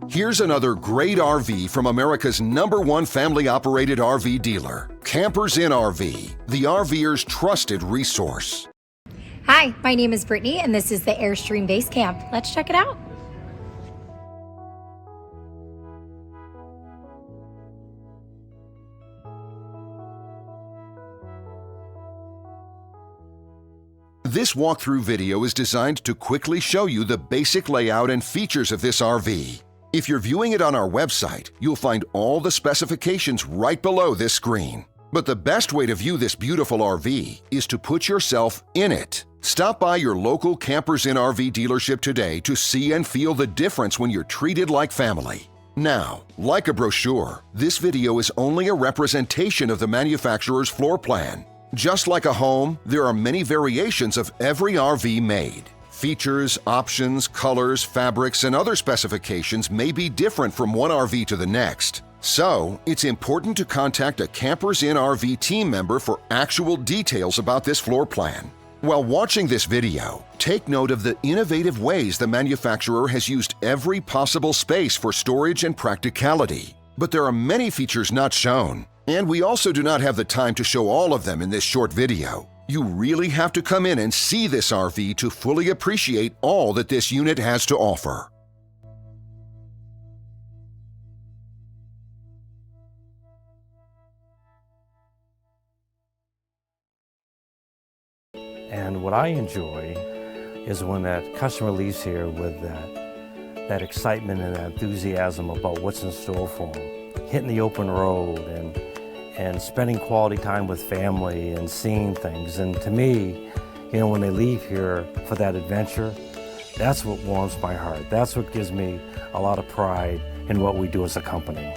Here's another great RV from America's #1 family-operated RV dealer, Campers Inn RV, the RVer's trusted resource. Hi, my name is Brittany, and this is the Airstream Basecamp. Let's check it out. This walkthrough video is designed to quickly show you the basic layout and features of this RV. If you're viewing it on our website, you'll find all the specifications right below this screen. But the best way to view this beautiful RV is to put yourself in it. Stop by your local Campers Inn RV dealership today to see and feel the difference when you're treated like family. Now, like a brochure, this video is only a representation of the manufacturer's floor plan. Just like a home, there are many variations of every RV made. Features, options, colors, fabrics, and other specifications may be different from one RV to the next. So, it's important to contact a Campers Inn RV team member for actual details about this floor plan. While watching this video, take note of the innovative ways the manufacturer has used every possible space for storage and practicality. But there are many features not shown, and we also do not have the time to show all of them in this short video. You really have to come in and see this RV to fully appreciate all that this unit has to offer. And what I enjoy is when that customer leaves here with that excitement and that enthusiasm about what's in store for them. Hitting the open road and spending quality time with family and seeing things. And to me, you know, when they leave here for that adventure, that's what warms my heart. That's what gives me a lot of pride in what we do as a company.